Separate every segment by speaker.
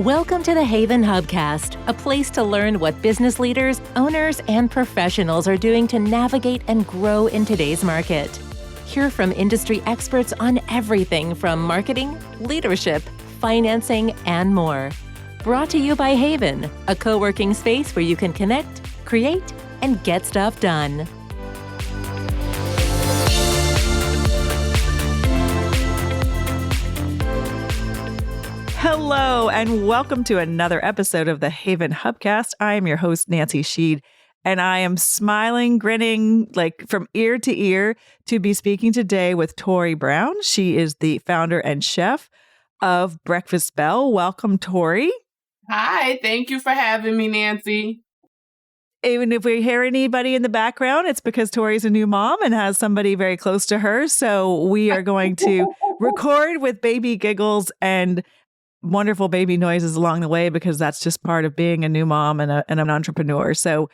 Speaker 1: Welcome to the HAYVN Hubcast, a place to learn what business leaders, owners, and professionals are doing to navigate and grow in today's market. Hear from industry experts on everything from marketing, leadership, financing, and more. Brought to you by HAYVN, a co-working space where you can connect, create, and get stuff done.
Speaker 2: Hello, and welcome to another episode of the HAYVN Hubcast. I am your host, Nancy Sheed, and I am smiling, grinning, like from ear to ear to be speaking today with Tori Brown. She is the founder and chef of Breakfast Belle. Welcome, Tori.
Speaker 3: Hi, thank you for having me, Nancy.
Speaker 2: Even if we hear anybody in the background, it's because Tori's a new mom and has somebody very close to her. So we are going to record with baby giggles and wonderful baby noises along the way, because that's just part of being a new mom and an entrepreneur. So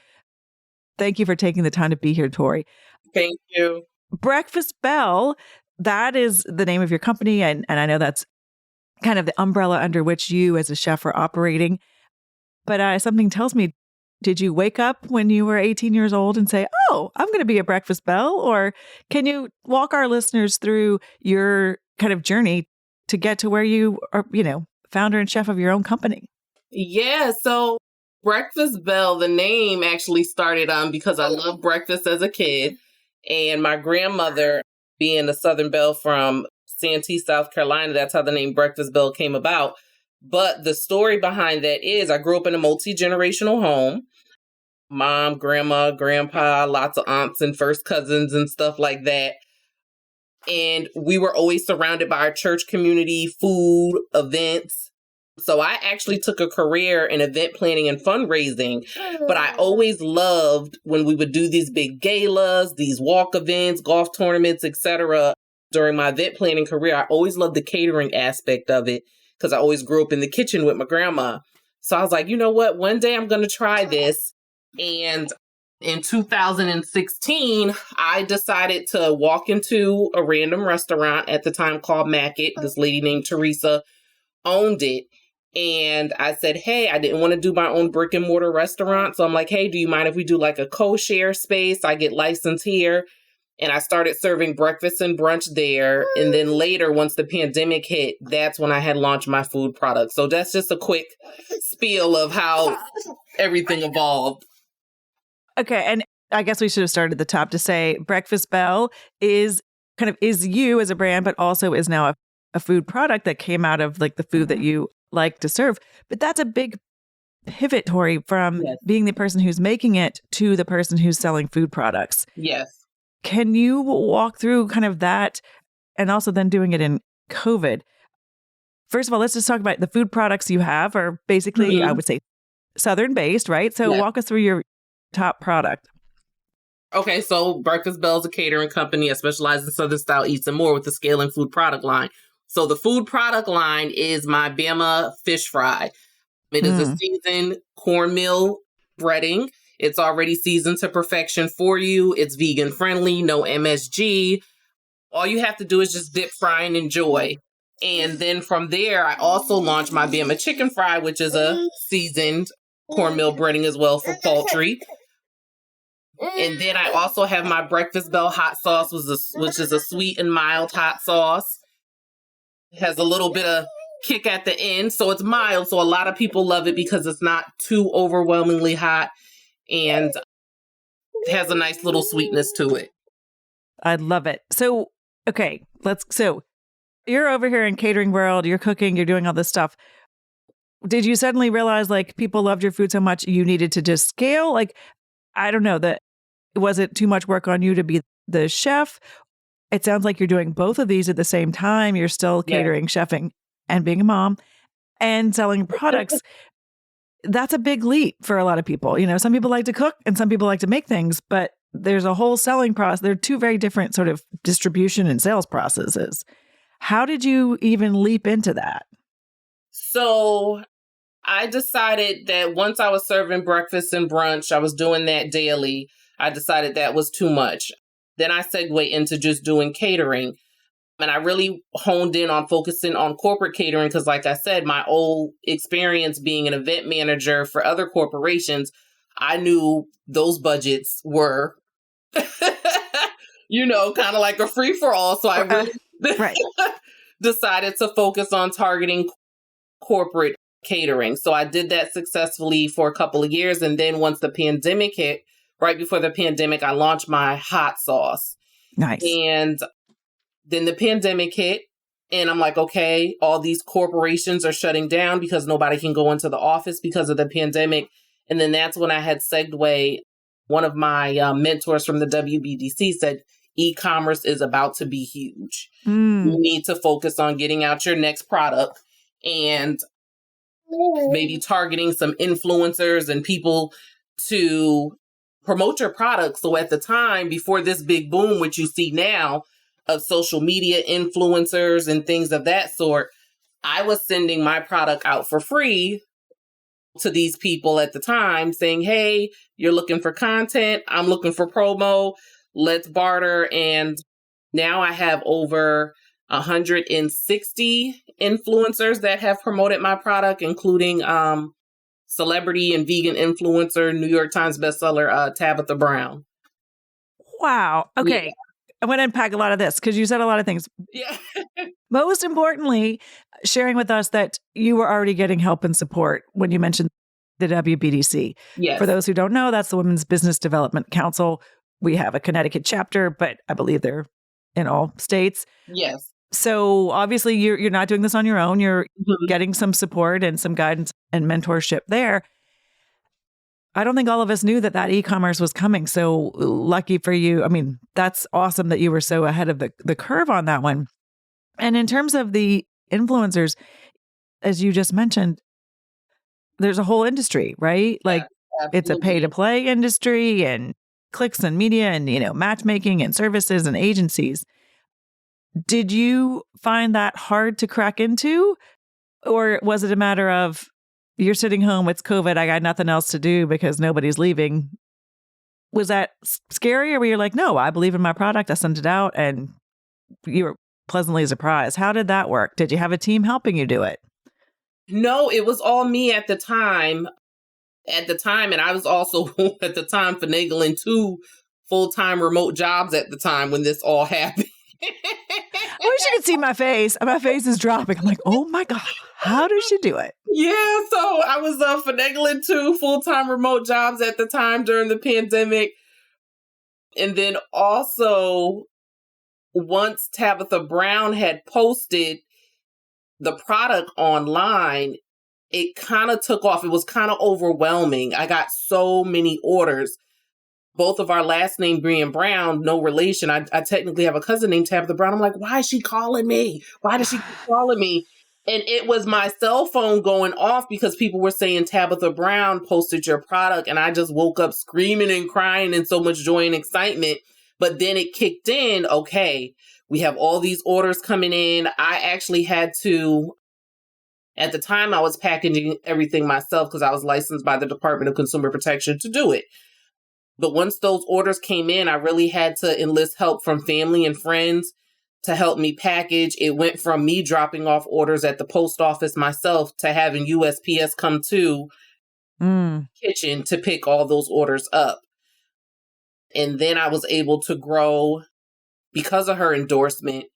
Speaker 2: thank you for taking the time to be here, Tori.
Speaker 3: Thank you.
Speaker 2: Breakfast Belle, that is the name of your company. And I know that's kind of the umbrella under which you as a chef are operating. But something tells me, did you wake up when you were 18 years old and say, oh, I'm going to be a Breakfast Belle? Or can you walk our listeners through your kind of journey to get to where you are, founder and chef of your own company?
Speaker 3: Yeah, so Breakfast Belle, the name actually started because I loved breakfast as a kid. And my grandmother, being a Southern Belle from Santee, South Carolina, that's how the name Breakfast Belle came about. But the story behind that is I grew up in a multi-generational home. Mom, grandma, grandpa, lots of aunts and first cousins and stuff like that. And we were always surrounded by our church community, food, events. So I actually took a career in event planning and fundraising, but I always loved when we would do these big galas, these walk events, golf tournaments, etc. During my event planning career, I always loved the catering aspect of it because I always grew up in the kitchen with my grandma. So I was like, you know what? One day I'm going to try this. And in 2016, I decided to walk into a random restaurant at the time called Mackett. This lady named Teresa owned it. And I said, hey, I didn't want to do my own brick and mortar restaurant. So I'm like, hey, do you mind if we do like a co-share space? I get licensed here. And I started serving breakfast and brunch there. And then later, once the pandemic hit, that's when I had launched my food product. So that's just a quick spiel of how everything evolved.
Speaker 2: Okay. And I guess we should have started at the top to say Breakfast Belle is you as a brand, but also is now a food product that came out of like the food that you like to serve. But that's a big pivot, Tori, from being the person who's making it to the person who's selling food products.
Speaker 3: Yes.
Speaker 2: Can you walk through kind of that, and also then doing it in COVID? First of all, let's just talk about the food products you have are basically, I would say, Southern based, right? So walk us through your top product.
Speaker 3: Okay, so Breakfast Belle is a catering company. I specialize in Southern style eats and more with the scaling food product line. So the food product line is my Bamma fish fry. It is a seasoned cornmeal breading. It's already seasoned to perfection for you. It's vegan friendly, no MSG. All you have to do is just dip, fry, and enjoy. And then from there, I also launched my Bamma chicken fry, which is a seasoned cornmeal breading as well for poultry. And then I also have my Breakfast Belle hot sauce, which is a sweet and mild hot sauce. It has a little bit of kick at the end, so it's mild. So a lot of people love it because it's not too overwhelmingly hot and it has a nice little sweetness to it.
Speaker 2: I love it. So, okay, so you're over here in catering world, you're cooking, you're doing all this stuff. Did you suddenly realize like people loved your food so much you needed to just scale? Like, I don't know, was it too much work on you to be the chef? It sounds like you're doing both of these at the same time. You're still catering, chefing, and being a mom and selling products. That's a big leap for a lot of people. Some people like to cook and some people like to make things, but there's a whole selling process. They're two very different sort of distribution and sales processes. How did you even leap into that?
Speaker 3: So I decided that once I was serving breakfast and brunch, I was doing that daily. I decided that was too much. Then I segued into just doing catering. And I really honed in on focusing on corporate catering because, like I said, my old experience being an event manager for other corporations, I knew those budgets were, kind of like a free for all. So I really
Speaker 2: right.
Speaker 3: decided to focus on targeting corporate catering. So I did that successfully for a couple of years. And then once the pandemic hit, right before the pandemic, I launched my hot sauce.
Speaker 2: Nice.
Speaker 3: And then the pandemic hit. And I'm like, okay, all these corporations are shutting down because nobody can go into the office because of the pandemic. And then that's when I had Segway. One of my mentors from the WBDC said, e-commerce is about to be huge. You need to focus on getting out your next product and maybe targeting some influencers and people to promote your product. So at the time, before this big boom, which you see now of social media influencers and things of that sort, I was sending my product out for free to these people at the time saying, hey, you're looking for content. I'm looking for promo. Let's barter. And now I have over 160 influencers that have promoted my product, including celebrity and vegan influencer, New York Times bestseller, Tabitha Brown.
Speaker 2: Wow. Okay. Yeah. I'm going to unpack a lot of this because you said a lot of things.
Speaker 3: Yeah.
Speaker 2: Most importantly, sharing with us that you were already getting help and support when you mentioned the WBDC.
Speaker 3: Yes.
Speaker 2: For those who don't know, that's the Women's Business Development Council. We have a Connecticut chapter, but I believe they're in all states.
Speaker 3: Yes.
Speaker 2: So obviously you're not doing this on your own. You're getting some support and some guidance and mentorship there. I don't think all of us knew that e-commerce was coming. So lucky for you. I mean, that's awesome that you were so ahead of the curve on that one. And in terms of the influencers, as you just mentioned, there's a whole industry, right? Like it's a pay to play industry and clicks and media and, matchmaking and services and agencies. Did you find that hard to crack into? Or was it a matter of you're sitting home, it's COVID, I got nothing else to do because nobody's leaving? Was that scary or were you like, no, I believe in my product, I sent it out, and you were pleasantly surprised? How did that work? Did you have a team helping you do it?
Speaker 3: No, it was all me at the time. And I was also at the time finagling 2 full-time remote jobs at the time when this all happened.
Speaker 2: I wish you could see my face. My face is dropping. I'm like, oh my God, how does she do it?
Speaker 3: Yeah, so I was finagling 2 full-time remote jobs at the time during the pandemic. And then also, once Tabitha Brown had posted the product online, it kind of took off. It was kind of overwhelming. I got so many orders. Both of our last name being Brown, no relation. I technically have a cousin named Tabitha Brown. I'm like, why is she calling me? Why does she keep calling me? And it was my cell phone going off because people were saying Tabitha Brown posted your product. And I just woke up screaming and crying in so much joy and excitement. But then it kicked in. Okay, we have all these orders coming in. I actually had to, at the time I was packaging everything myself because I was licensed by the Department of Consumer Protection to do it. But once those orders came in, I really had to enlist help from family and friends to help me package. It went from me dropping off orders at the post office myself to having USPS come to kitchen to pick all those orders up. And then I was able to grow because of her endorsement.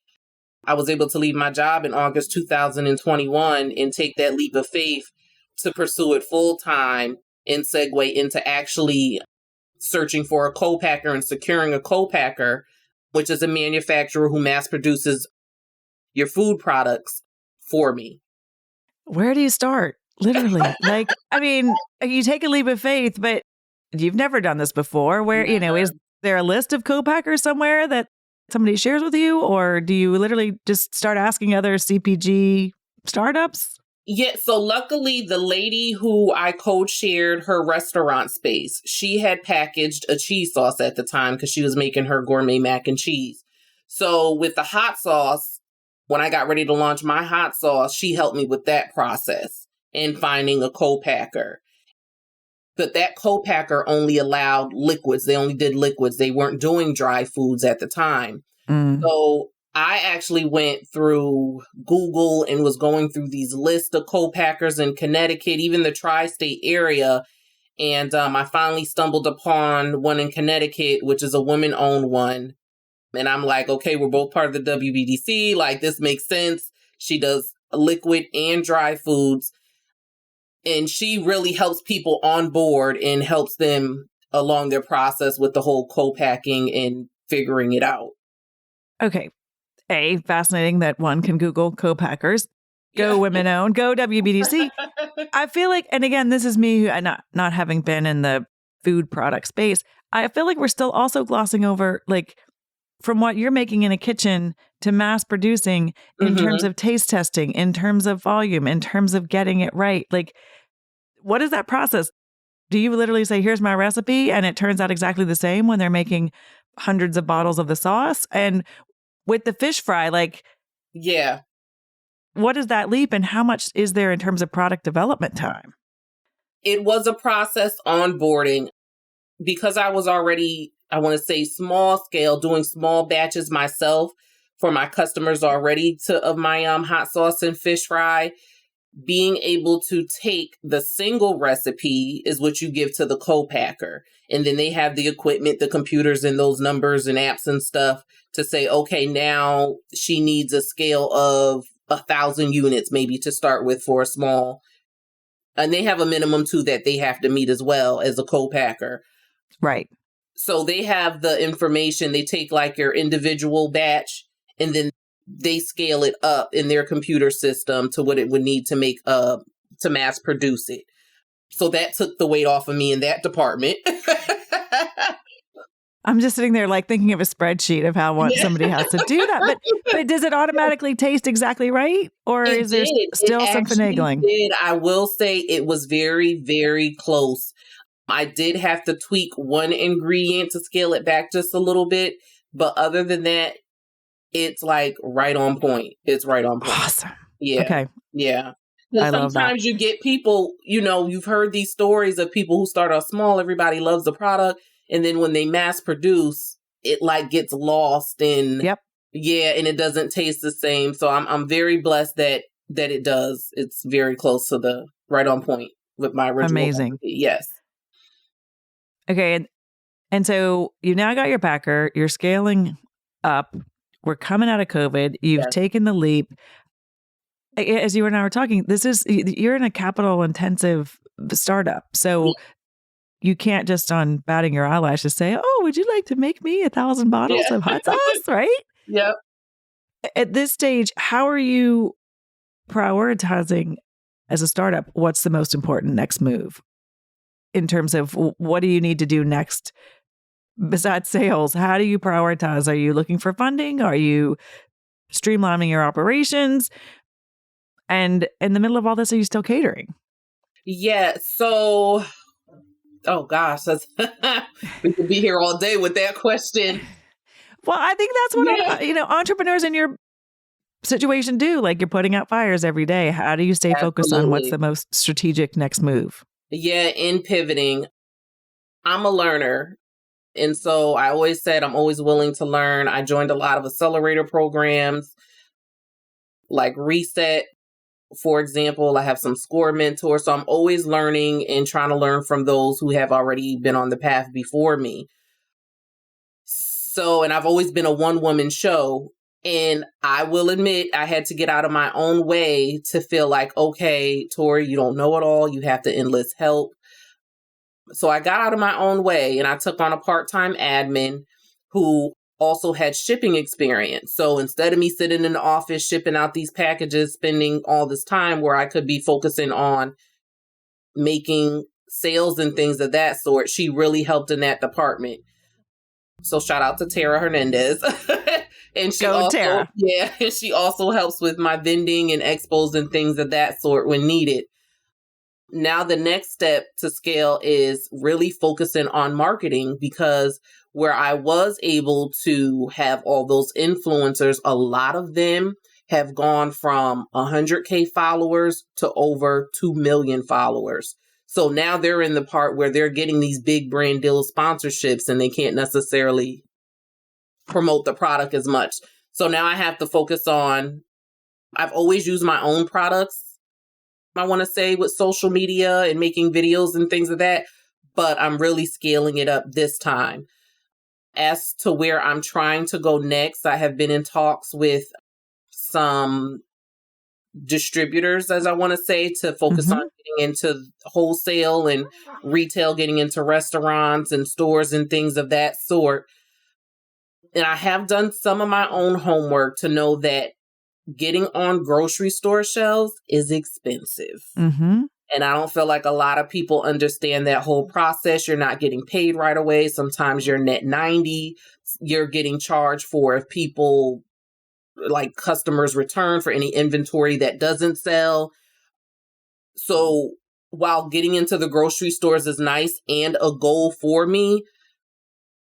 Speaker 3: I was able to leave my job in August 2021 and take that leap of faith to pursue it full time and segue into actually searching for a co-packer and securing a co-packer, which is a manufacturer who mass produces your food products for me.
Speaker 2: Where do you start? Literally. You take a leap of faith, but you've never done this before. Where, is there a list of co-packers somewhere that somebody shares with you? Or do you literally just start asking other CPG startups?
Speaker 3: Yeah, so luckily the lady who I co-shared her restaurant space, she had packaged a cheese sauce at the time because she was making her gourmet mac and cheese. So with the hot sauce, when I got ready to launch my hot sauce, she helped me with that process and finding a co-packer. But that co-packer only allowed liquids. They only did liquids. They weren't doing dry foods at the time. So I actually went through Google and was going through these lists of co-packers in Connecticut, even the tri-state area. And I finally stumbled upon one in Connecticut, which is a women-owned one. And I'm like, okay, we're both part of the WBDC. Like, this makes sense. She does liquid and dry foods. And she really helps people on board and helps them along their process with the whole co-packing and figuring it out.
Speaker 2: Okay. Fascinating that one can Google co-packers. Go women owned, go WBDC. I feel like, and again, this is me, not having been in the food product space. I feel like we're still also glossing over, like, from what you're making in a kitchen to mass producing in terms of taste testing, in terms of volume, in terms of getting it right. Like, what is that process? Do you literally say, here's my recipe, and it turns out exactly the same when they're making hundreds of bottles of the sauce? And with the fish fry, like,
Speaker 3: yeah,
Speaker 2: what is that leap, and how much is there in terms of product development time?
Speaker 3: It was a process onboarding because I was already, I want to say, small scale, doing small batches myself for my customers already of my hot sauce and fish fry. Being able to take the single recipe is what you give to the co-packer. And then they have the equipment, the computers and those numbers and apps and stuff to say, okay, now she needs a scale of 1,000 units maybe to start with for a small. And they have a minimum too that they have to meet as well as a co-packer.
Speaker 2: Right.
Speaker 3: So they have the information. They take like your individual batch and then they scale it up in their computer system to what it would need to make to mass produce it. So that took the weight off of me in that department.
Speaker 2: I'm just sitting there like thinking of a spreadsheet of how somebody has to do that. But does it automatically taste exactly right? Or is there still some finagling?
Speaker 3: I will say it was very, very close. I did have to tweak one ingredient to scale it back just a little bit. But other than that, it's like right on point. It's right on point.
Speaker 2: Awesome.
Speaker 3: Yeah.
Speaker 2: Okay.
Speaker 3: Yeah.
Speaker 2: I love that.
Speaker 3: Sometimes you get people, you've heard these stories of people who start off small. Everybody loves the product. And then when they mass produce, it like gets lost in, and it doesn't taste the same. So I'm very blessed that it does. It's very close to the right on point with my original.
Speaker 2: Amazing.
Speaker 3: Recipe. Yes.
Speaker 2: Okay. And so you now got your packer, you're scaling up. We're coming out of COVID. You've taken the leap. As you and I were talking, you're in a capital intensive startup. So you can't just on batting your eyelashes say, oh, would you like to make me 1,000 bottles of hot sauce? Right?
Speaker 3: Yep.
Speaker 2: At this stage, how are you prioritizing as a startup? What's the most important next move in terms of what do you need to do next? Besides sales, how do you prioritize? Are you looking for funding? Are you streamlining your operations? And in the middle of all this, are you still catering? Yeah.
Speaker 3: So, oh gosh, we could be here all day with that question.
Speaker 2: Well, I think that's what entrepreneurs in your situation do. Like, you're putting out fires every day. How do you stay focused on what's the most strategic next move?
Speaker 3: Yeah, in pivoting, I'm a learner. And so I always said I'm always willing to learn. I joined a lot of accelerator programs like Reset, for example. I have some SCORE mentors. So I'm always learning and trying to learn from those who have already been on the path before me. So, and I've always been a one-woman show. And I will admit I had to get out of my own way to feel like, okay, Tori, you don't know it all. You have to enlist help. So I got out of my own way and I took on a part-time admin who also had shipping experience. So instead of me sitting in the office shipping out these packages, spending all this time where I could be focusing on making sales and things of that sort, she really helped in that department. So shout out to Tara Hernandez. And she
Speaker 2: Tara.
Speaker 3: And she also helps with my vending and expos and things of that sort when needed. Now the next step to scale is really focusing on marketing, because where I was able to have all those influencers, a lot of them have gone from 100K followers to over 2 million followers. So now they're in the part where they're getting these big brand deal sponsorships and they can't necessarily promote the product as much. So now I have to focus on, I've always used my own products, I want to say, with social media and making videos and things of that, but I'm really scaling it up this time. As to where I'm trying to go next, I have been in talks with some distributors, as I want to say, to focus on getting into wholesale and retail, getting into restaurants and stores and things of that sort. And I have done some of my own homework to know that getting on grocery store shelves is expensive. And I don't feel like a lot of people understand that whole process. You're not getting paid right away. Sometimes you're net 90. You're getting charged for if people, like customers, return for any inventory that doesn't sell. So while getting into the grocery stores is nice and a goal for me,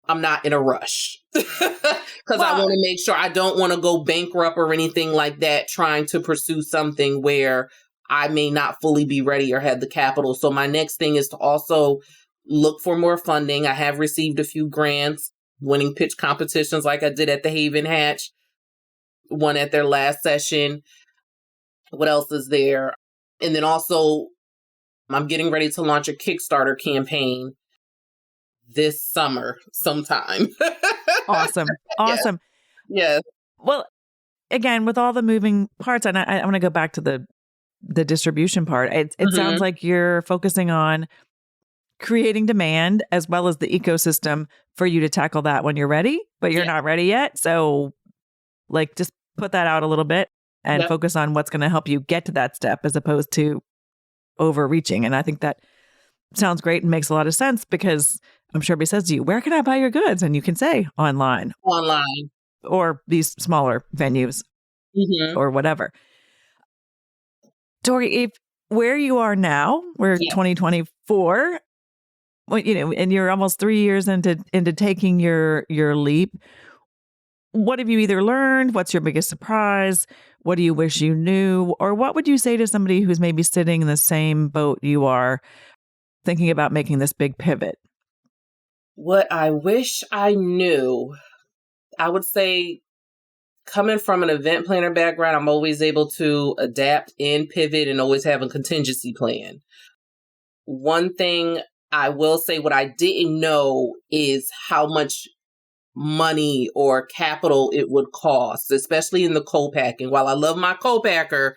Speaker 3: I'm not in a rush because I want to make sure I don't want to go bankrupt or anything like that, trying to pursue something where I may not fully be ready or have the capital. So my next thing is to also look for more funding. I have received a few grants, winning pitch competitions like I did at the HAYVN Hatch, one at their last session. What else is there? And then also, I'm getting ready to launch a Kickstarter campaign this summer sometime.
Speaker 2: Awesome.
Speaker 3: Yes.
Speaker 2: Well, again, with all the moving parts, and I want to go back to the distribution part. It sounds like you're focusing on creating demand as well as the ecosystem for you to tackle that when you're ready, but you're not ready yet. So like, just put that out a little bit and focus on what's going to help you get to that step as opposed to overreaching. And I think that sounds great and makes a lot of sense, because I'm sure he says to you, where can I buy your goods? And you can say online or these smaller venues or whatever. Tori, if where you are now, we're 2024, well, and you're almost 3 years into taking your leap. What have you either learned? What's your biggest surprise? What do you wish you knew? Or what would you say to somebody who's maybe sitting in the same boat you are, thinking about making this big pivot?
Speaker 3: What I wish I knew, I would say, coming from an event planner background, I'm always able to adapt and pivot and always have a contingency plan. One thing I will say, what I didn't know is how much money or capital it would cost, especially in the co-packing. While I love my co-packer,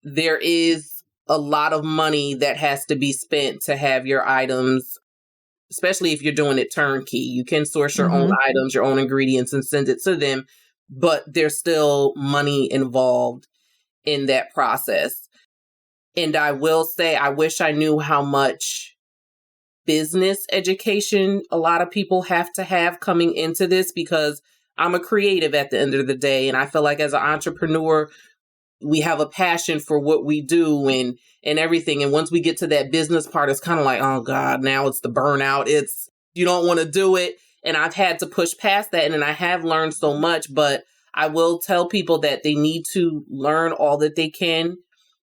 Speaker 3: there is a lot of money that has to be spent to have your items, especially if you're doing it turnkey. You can source your own items, your own ingredients, and send it to them, but there's still money involved in that process. And I will say, I wish I knew how much business education a lot of people have to have coming into this, because I'm a creative at the end of the day. And I feel like as an entrepreneur, we have a passion for what we do and everything. And once we get to that business part, it's kind of like, oh God, now it's the burnout. It's, you don't want to do it. And I've had to push past that. And I have learned so much, but I will tell people that they need to learn all that they can.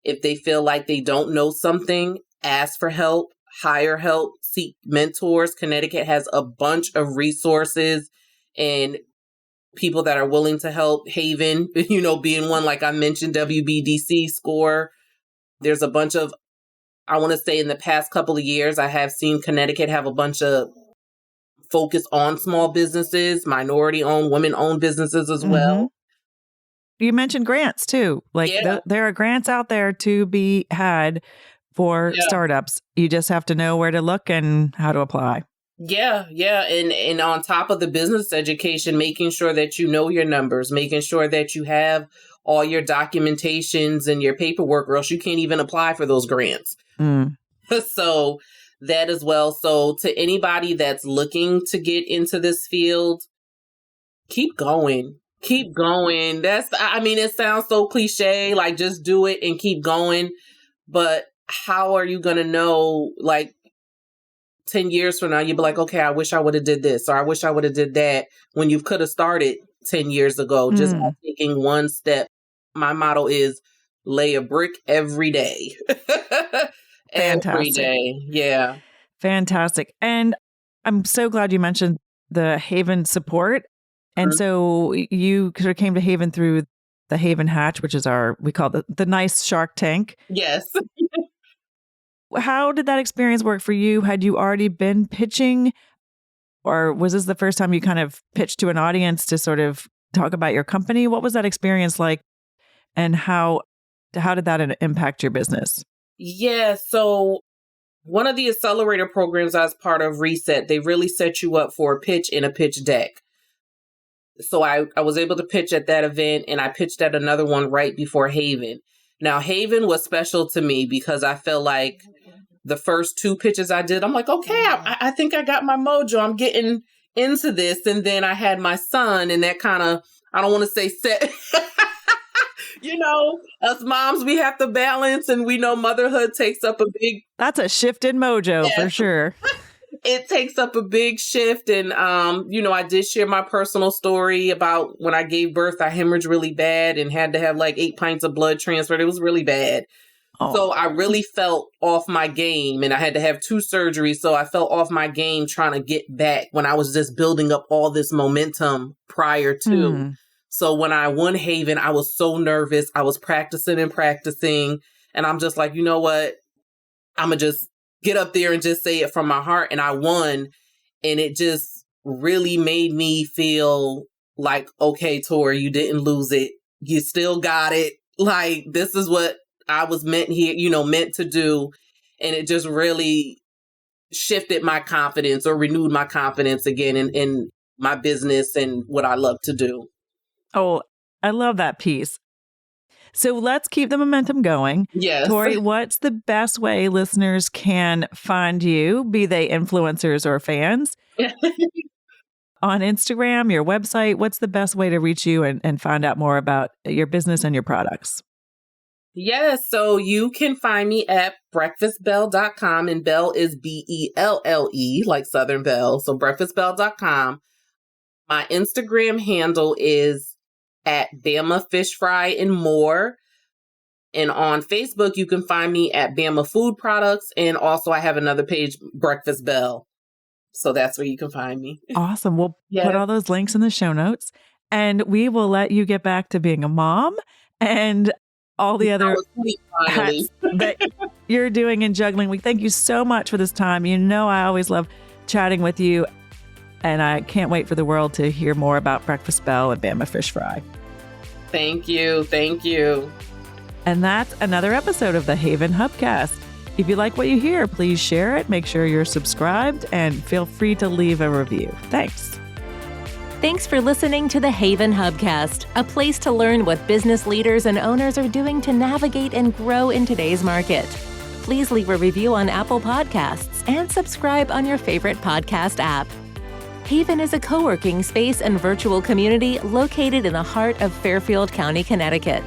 Speaker 3: If they feel like they don't know something, ask for help, hire help, seek mentors. Connecticut has a bunch of resources and people that are willing to help. HAYVN, being one, like I mentioned, WBDC score. There's a bunch of, I want to say in the past couple of years, I have seen Connecticut have a bunch of focus on small businesses, minority-owned, women-owned businesses as well.
Speaker 2: You mentioned grants too. Like there are grants out there to be had for startups. You just have to know where to look and how to apply.
Speaker 3: Yeah. And on top of the business education, making sure that you know your numbers, making sure that you have all your documentations and your paperwork, or else you can't even apply for those grants. So that as well. So to anybody that's looking to get into this field, keep going. Keep going. It sounds so cliche, like just do it and keep going. But how are you going to know, like 10 years from now, you'll be like, okay, I wish I would have did this, or I wish I would have did that, when you could have started 10 years ago, just by taking one step. My motto is lay a brick every day.
Speaker 2: Fantastic.
Speaker 3: Every day. Yeah.
Speaker 2: Fantastic. And I'm so glad you mentioned the HAYVN support. And so you sort of came to HAYVN through the HAYVN Hatch, which is we call the nice Shark Tank.
Speaker 3: Yes.
Speaker 2: How did that experience work for you? Had you already been pitching, or was this the first time you kind of pitched to an audience to sort of talk about your company? What was that experience like, and how did that impact your business?
Speaker 3: Yeah, so one of the accelerator programs I was part of, Reset, they really set you up for a pitch in a pitch deck. So I was able to pitch at that event, and I pitched at another one right before HAYVN. Now, HAYVN was special to me because I felt like the first 2 pitches I did, I'm like, okay, I think I got my mojo. I'm getting into this. And then I had my son, and that kind of, I don't want to say set. Us moms, we have to balance, and we know motherhood takes up a big...
Speaker 2: That's a shift in mojo for sure.
Speaker 3: It takes up a big shift. And, I did share my personal story about when I gave birth, I hemorrhaged really bad and had to have like 8 pints of blood transferred. It was really bad. Oh. So I really felt off my game, and I had to have 2 surgeries. So I felt off my game trying to get back when I was just building up all this momentum prior to. So when I won HAYVN, I was so nervous. I was practicing. And I'm just like, you know what? I'm going to just get up there and just say it from my heart. And I won. And it just really made me feel like, okay, Tori, you didn't lose it. You still got it. Like, this is what I was meant to do. And it just really shifted my confidence, or renewed my confidence again in my business and what I love to do.
Speaker 2: Oh, I love that piece. So let's keep the momentum going.
Speaker 3: Yes.
Speaker 2: Tori, what's the best way listeners can find you, be they influencers or fans? On Instagram, your website, what's the best way to reach you and find out more about your business and your products?
Speaker 3: Yes, so you can find me at breakfastbelle.com, and Belle is BELLE, like Southern Belle. So breakfastbelle.com. My Instagram handle is at Bamma Fish Fry and More. And on Facebook, you can find me at Bamma Food Products. And also I have another page, Breakfast Belle. So that's where you can find me.
Speaker 2: Awesome. We'll put all those links in the show notes, and we will let you get back to being a mom and all the other hats that you're doing and juggling. We thank you so much for this time. I always love chatting with you, and I can't wait for the world to hear more about Breakfast Belle and Bamma Fish Fry.
Speaker 3: Thank you. Thank you.
Speaker 2: And that's another episode of the HAYVN Hubcast. If you like what you hear, please share it, make sure you're subscribed, and feel free to leave a review. Thanks.
Speaker 1: Thanks for listening to the HAYVN Hubcast, a place to learn what business leaders and owners are doing to navigate and grow in today's market. Please leave a review on Apple Podcasts and subscribe on your favorite podcast app. HAYVN is a co-working space and virtual community located in the heart of Fairfield County, Connecticut.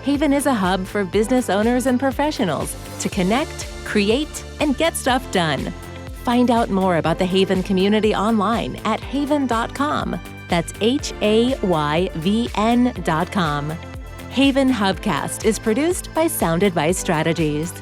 Speaker 1: HAYVN is a hub for business owners and professionals to connect, create, and get stuff done. Find out more about the HAYVN community online at hayvn.com. That's HAYVN.com. HAYVN Hubcast is produced by Sound Advice Strategies.